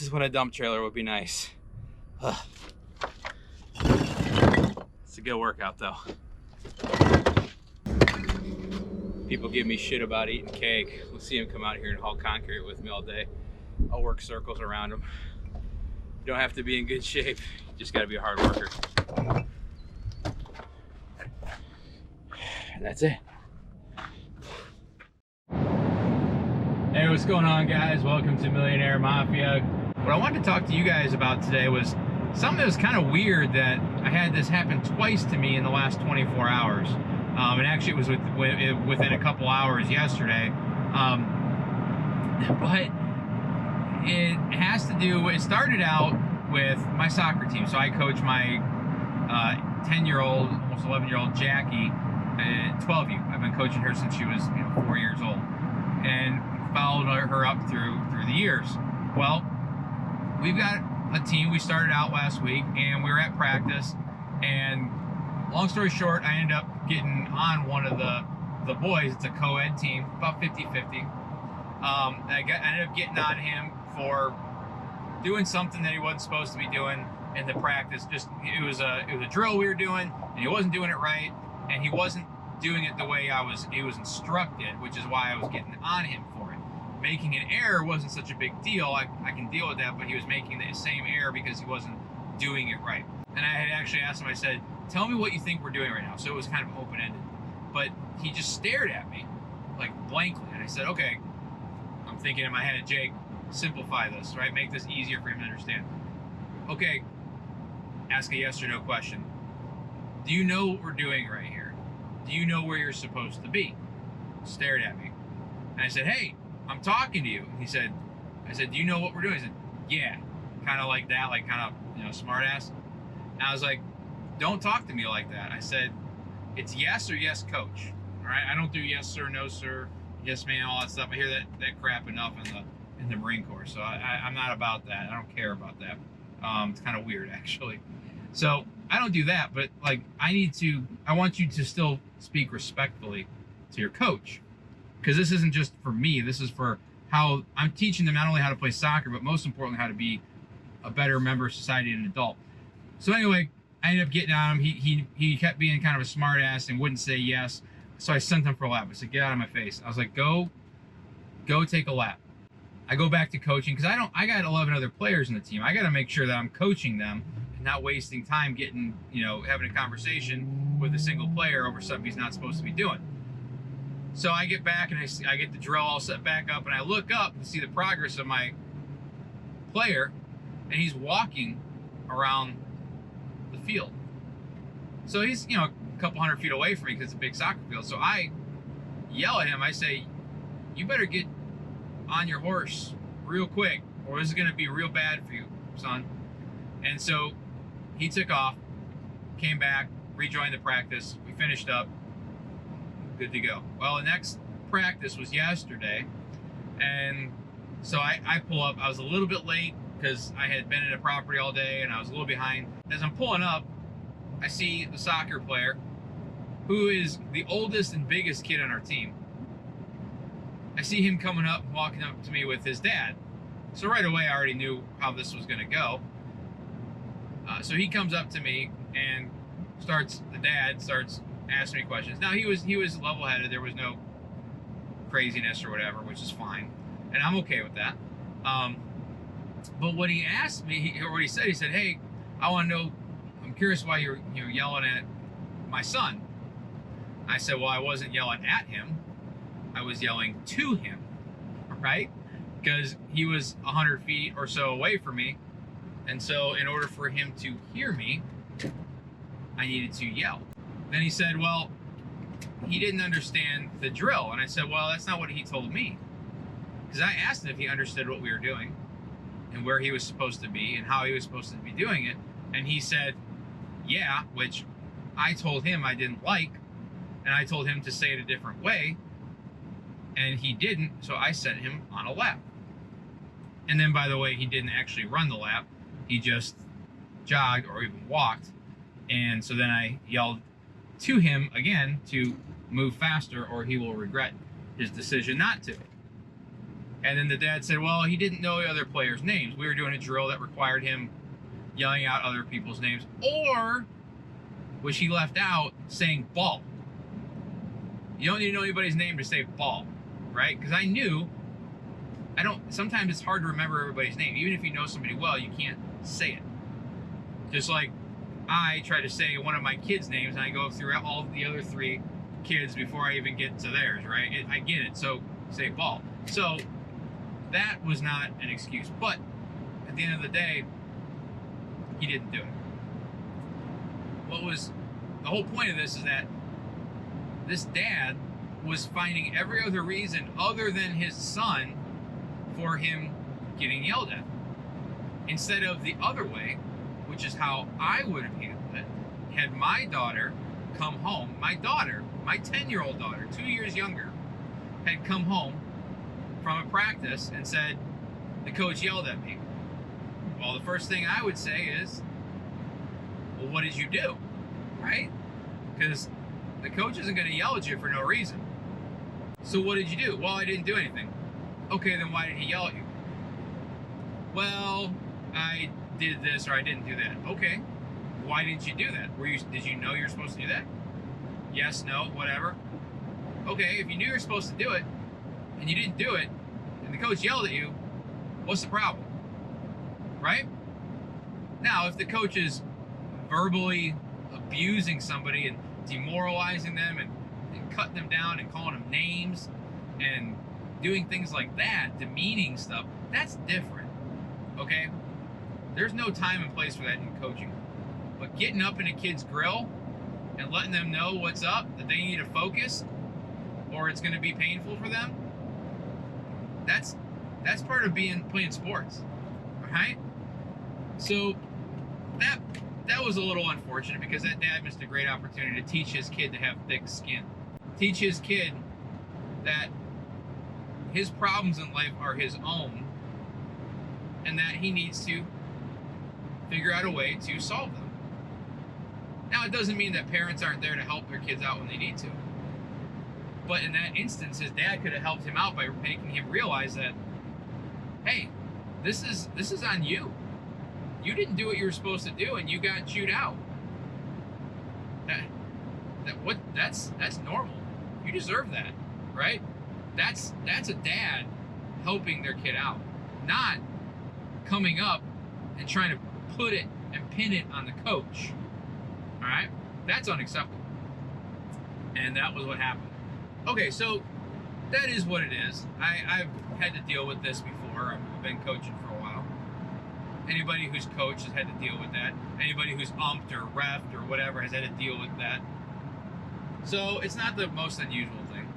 This is when a dump trailer would be nice. Ugh. It's a good workout though. People give me shit about eating cake. We'll see them come out here and haul concrete with me all day. I'll work circles around them. You don't have to be in good shape. You just gotta be a hard worker. And that's it. Hey, what's going on, guys? Welcome to Millionaire Mafia. What I wanted to talk to you guys about today was something that was kind of weird that I had this happen twice to me in the last 24 hours. And actually it was within a couple hours yesterday. But it has to do, it started out with my soccer team. So I coach my 10-year-old, almost 11-year-old Jackie, 12U. I've been coaching her since she was 4 years old. And followed her up through the years. Well, we've got a team. We started out last week and we were at practice, and long story short, I ended up getting on one of the boys. It's a co-ed team, about 50-50. I ended up getting on him for doing something that he wasn't supposed to be doing in the practice. Just it was a drill we were doing, and he wasn't doing it right, and he wasn't doing it the way he was instructed, which is why I was getting on him for it. Making an error wasn't such a big deal. I can deal with that, but he was making the same error because he wasn't doing it right. And I had actually asked him, I said, tell me what you think we're doing right now. So it was kind of open-ended. But he just stared at me, like blankly. And I said, okay, I'm thinking in my head, Jake, simplify this, right? Make this easier for him to understand. Okay, ask a yes or no question. Do you know what we're doing right here? Do you know where you're supposed to be? Stared at me. And I said, hey, I'm talking to you. I said, do you know what we're doing? He said, yeah. Kind of like that, like kind of, smart ass. And I was like, don't talk to me like that. I said, it's yes or yes, coach. All right, I don't do yes sir, no sir, yes man, all that stuff. I hear that crap enough in the Marine Corps, so I'm not about that. I don't care about that. It's kind of weird, actually. So I don't do that, but like I want you to still speak respectfully to your coach, because this isn't just for me. This is for how I'm teaching them not only how to play soccer, but most importantly how to be a better member of society and an adult. So anyway, I ended up getting on him. He kept being kind of a smart ass and wouldn't say yes. So I sent him for a lap. I said, get out of my face. I was like, go take a lap. I go back to coaching because I got 11 other players in the team. I got to make sure that I'm coaching them and not wasting time getting, having a conversation with a single player over something he's not supposed to be doing. So I get back and I get the drill all set back up, and I look up to see the progress of my player, and he's walking around the field. So he's, a couple hundred feet away from me because it's a big soccer field. So I yell at him. I say, you better get on your horse real quick, or this is going to be real bad for you, son. And so he took off, came back, rejoined the practice. We finished up. Good to go. Well, the next practice was yesterday, and so I pull up. I was a little bit late because I had been at a property all day and I was a little behind. As I'm pulling up, I see the soccer player, who is the oldest and biggest kid on our team. I see him coming up, walking up to me with his dad. So right away I already knew how this was going to go. So he comes up to me and the dad starts asking me questions. Now he was level-headed. There was no craziness or whatever, which is fine, and I'm okay with that. But what he asked me, or what he said, hey, I want to know, I'm curious why you're yelling at my son. I said, well, I wasn't yelling at him. I was yelling to him, right? Because he was 100 feet or so away from me, and so in order for him to hear me, I needed to yell. Then he said, well, he didn't understand the drill. And I said, well, that's not what he told me. Because I asked him if he understood what we were doing and where he was supposed to be and how he was supposed to be doing it. And he said, yeah, which I told him I didn't like. And I told him to say it a different way. And he didn't, so I sent him on a lap. And then, by the way, he didn't actually run the lap. He just jogged or even walked. And so then I yelled to him again to move faster or he will regret his decision not to. And then the dad said, well, he didn't know the other players' names. We were doing a drill that required him yelling out other people's names, or, which he left out, saying ball. You don't need to know anybody's name to say ball, right? Because I knew, sometimes it's hard to remember everybody's name. Even if you know somebody well, you can't say it. Just like I try to say one of my kids' names, and I go through all the other 3 kids before I even get to theirs, right? I get it, so say ball. So that was not an excuse. But at the end of the day, he didn't do it. The whole point of this is that this dad was finding every other reason other than his son for him getting yelled at. Instead of the other way, which is how I would have handled it, had my daughter come home, my 10-year-old daughter, 2 years younger, had come home from a practice and said, the coach yelled at me. Well, the first thing I would say is, well, what did you do? Right? Because the coach isn't going to yell at you for no reason. So what did you do? Well, I didn't do anything. Okay, then why did he yell at you? Well, I did this or I didn't do that. Okay, why didn't you do that? Did you know you were supposed to do that? Yes, no, whatever. Okay, if you knew you were supposed to do it and you didn't do it and the coach yelled at you, what's the problem? Right? Now, if the coach is verbally abusing somebody and demoralizing them and cutting them down and calling them names and doing things like that, demeaning stuff, that's different. Okay? There's no time and place for that in coaching. But getting up in a kid's grill and letting them know what's up, that they need to focus, or it's going to be painful for them, that's part of playing sports. Right? So that was a little unfortunate because that dad missed a great opportunity to teach his kid to have thick skin. Teach his kid that his problems in life are his own and that he needs to figure out a way to solve them. Now, it doesn't mean that parents aren't there to help their kids out when they need to. But in that instance, his dad could have helped him out by making him realize that, hey, this is on you. You didn't do what you were supposed to do and you got chewed out. That's normal. You deserve that, right? That's a dad helping their kid out, not coming up and trying to put it and pin it on the coach. All right? That's unacceptable. And that was what happened. Okay, so that is what it is. I've had to deal with this before. I've been coaching for a while. Anybody who's coached has had to deal with that. Anybody who's umped or refed or whatever has had to deal with that. So it's not the most unusual thing.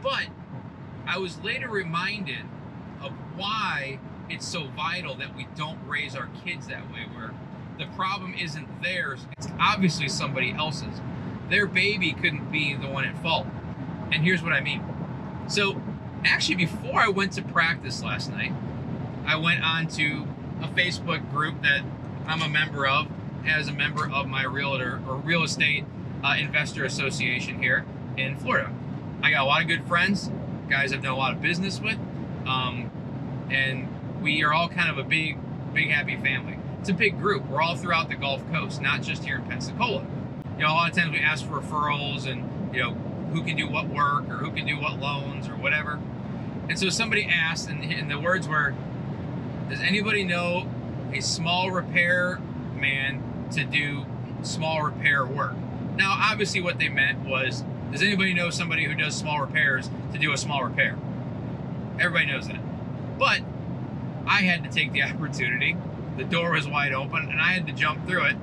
But I was later reminded of why it's so vital that we don't raise our kids that way, where the problem isn't theirs, it's obviously somebody else's. Their baby couldn't be the one at fault. And here's what I mean. So actually, before I went to practice last night, I went on to a Facebook group that I'm a member of as a member of my real estate investor association here in Florida. I got a lot of good friends, guys I've done a lot of business with, and we are all kind of a big happy family. It's a big group. We're all throughout the Gulf Coast, not just here in Pensacola. You know, a lot of times we ask for referrals and, you know, who can do what work or who can do what loans or whatever. And so somebody asked, and the words were, does anybody know a small repair man to do small repair work? Now, obviously what they meant was, does anybody know somebody who does small repairs to do a small repair? Everybody knows that. But I had to take the opportunity. The door was wide open, and I had to jump through it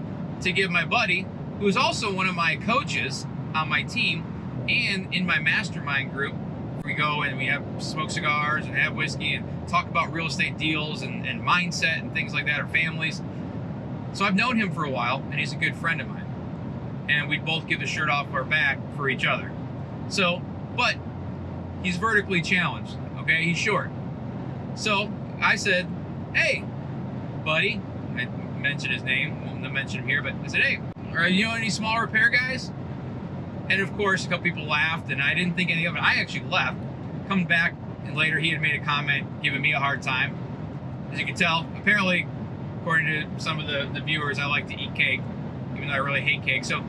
to give my buddy, who is also one of my coaches on my team and in my mastermind group, we go and we have smoke cigars and have whiskey and talk about real estate deals and mindset and things like that, or families. So I've known him for a while, and he's a good friend of mine. And we both give the shirt off our back for each other. So, but he's vertically challenged, okay? He's short. So I said, hey, buddy, I mentioned his name, won't mention him here, but I said, hey, are you know any small repair guys? And of course, a couple people laughed, and I didn't think anything of it. I actually left. Come back And later he had made a comment giving me a hard time. As you can tell, apparently, according to some of the viewers, I like to eat cake, even though I really hate cake. So,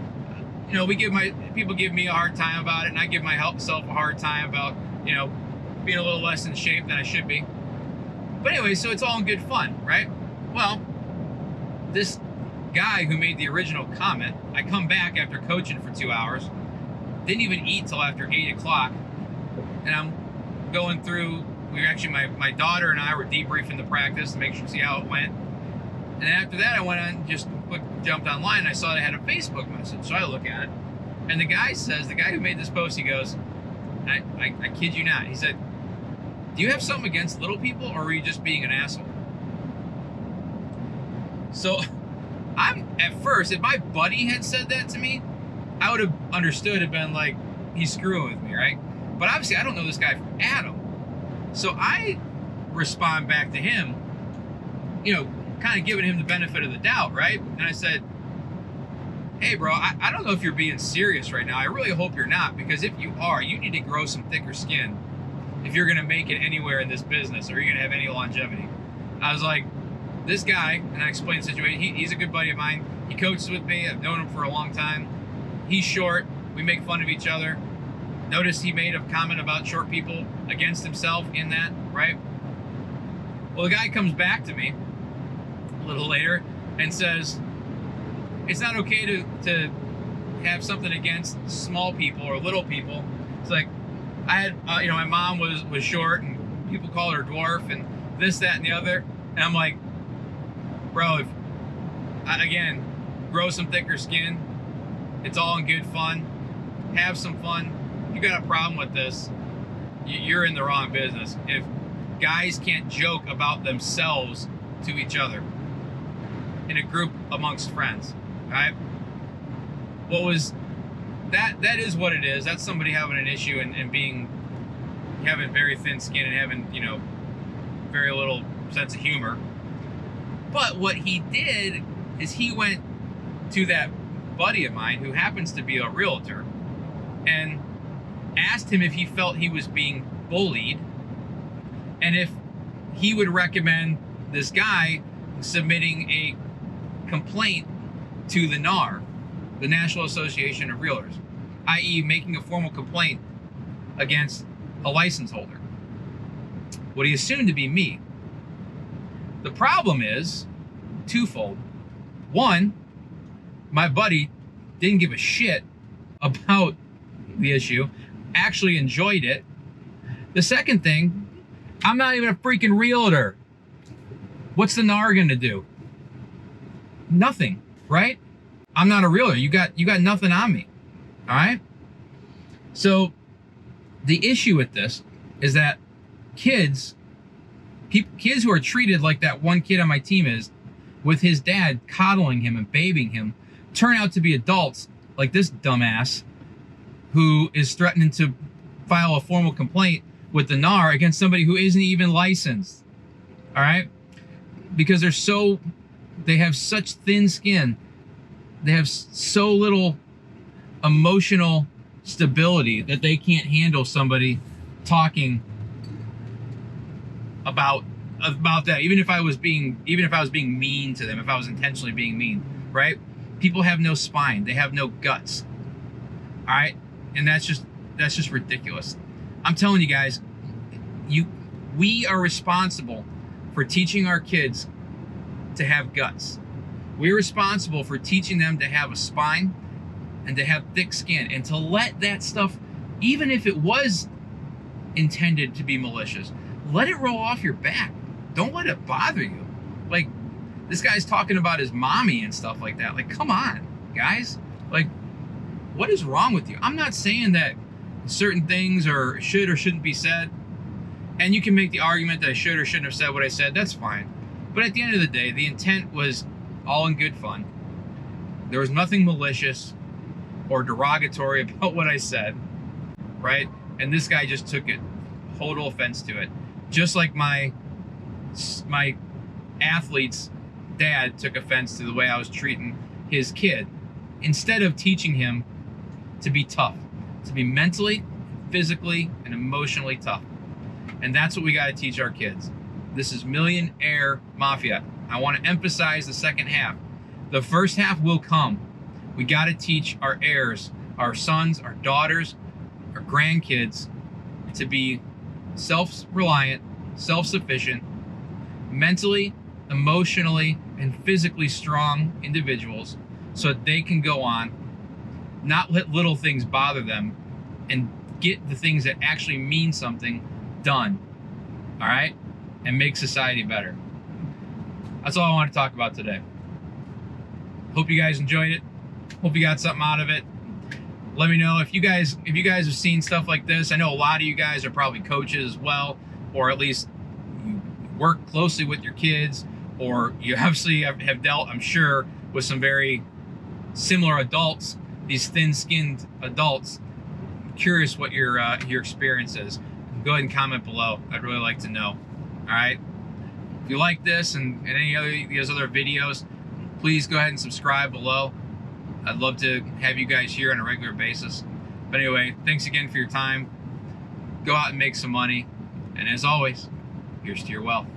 you know, people give me a hard time about it, and I give myself a hard time about, you know, being a little less in shape than I should be. But anyway, so it's all in good fun, right? Well, this guy who made the original comment, I come back after coaching for 2 hours, didn't even eat till after 8 o'clock, and I'm going through, my daughter and I were debriefing the practice to make sure, see how it went. And after that, I went on, jumped online, and I saw they had a Facebook message. So I look at it, and the guy who made this post, he goes, I kid you not, he said, "Do you have something against little people, or are you just being an asshole?" So at first, if my buddy had said that to me, I would have understood and been like, he's screwing with me, right? But obviously, I don't know this guy from Adam. So I respond back to him, you know, kind of giving him the benefit of the doubt, right? And I said, "Hey, bro, I don't know if you're being serious right now. I really hope you're not, because if you are, you need to grow some thicker skin if you're going to make it anywhere in this business, or you're going to have any longevity." I was like, this guy, and I explained the situation, he's a good buddy of mine. He coaches with me. I've known him for a long time. He's short. We make fun of each other. Notice he made a comment about short people against himself in that, right? Well, the guy comes back to me a little later and says, it's not okay to have something against small people or little people. It's like, I had, you know, my mom was short, and people called her dwarf, and this, that, and the other. And I'm like, bro, again, grow some thicker skin. It's all in good fun. Have some fun. If you got a problem with this, you're in the wrong business. If guys can't joke about themselves to each other in a group amongst friends, right? What was that is what it is. That's somebody having an issue and having very thin skin and having, you know, very little sense of humor. But what he did is he went to that buddy of mine who happens to be a realtor and asked him if he felt he was being bullied and if he would recommend this guy submitting a complaint to the NAR, the National Association of Realtors, i.e. making a formal complaint against a license holder. What he assumed to be me. The problem is twofold. One, my buddy didn't give a shit about the issue, actually enjoyed it. The second thing, I'm not even a freaking realtor. What's the NAR gonna do? Nothing, right? I'm not a realtor. You got nothing on me. All right? So the issue with this is that kids who are treated like that one kid on my team is, with his dad coddling him and babying him, turn out to be adults like this dumbass who is threatening to file a formal complaint with the NAR against somebody who isn't even licensed. All right? Because they have such thin skin. They have so little emotional stability that they can't handle somebody talking about that. Even if I was being mean to them, if I was intentionally being mean, right? People have no spine. They have no guts. All right? And that's just ridiculous. I'm telling you guys, we are responsible for teaching our kids to have guts. We're responsible for teaching them to have a spine and to have thick skin, and to let that stuff, even if it was intended to be malicious, let it roll off your back. Don't let it bother you. Like, this guy's talking about his mommy and stuff like that. Like, come on, guys. Like, what is wrong with you? I'm not saying that certain things should or shouldn't be said. And you can make the argument that I should or shouldn't have said what I said. That's fine. But at the end of the day, the intent was all in good fun. There was nothing malicious or derogatory about what I said, right? And this guy just took it, total offense to it. Just like my athlete's dad took offense to the way I was treating his kid, instead of teaching him to be tough, to be mentally, physically, and emotionally tough. And that's what we got to teach our kids. This is Millionaire Mafia. I want to emphasize the second half. The first half will come. We got to teach our heirs, our sons, our daughters, our grandkids to be self-reliant, self-sufficient, mentally, emotionally, and physically strong individuals so that they can go on, not let little things bother them, and get the things that actually mean something done, all right? And make society better. That's all I want to talk about today. Hope you guys enjoyed it. Hope you got something out of it. Let me know if you guys have seen stuff like this. I know a lot of you guys are probably coaches as well, or at least you work closely with your kids, or you obviously have dealt, I'm sure, with some very similar adults, these thin-skinned adults. I'm curious what your experience is. Go ahead and comment below. I'd really like to know. All right. If you like this and any of these other videos, please go ahead and subscribe below. I'd love to have you guys here on a regular basis. But anyway, thanks again for your time. Go out and make some money. And as always, here's to your wealth.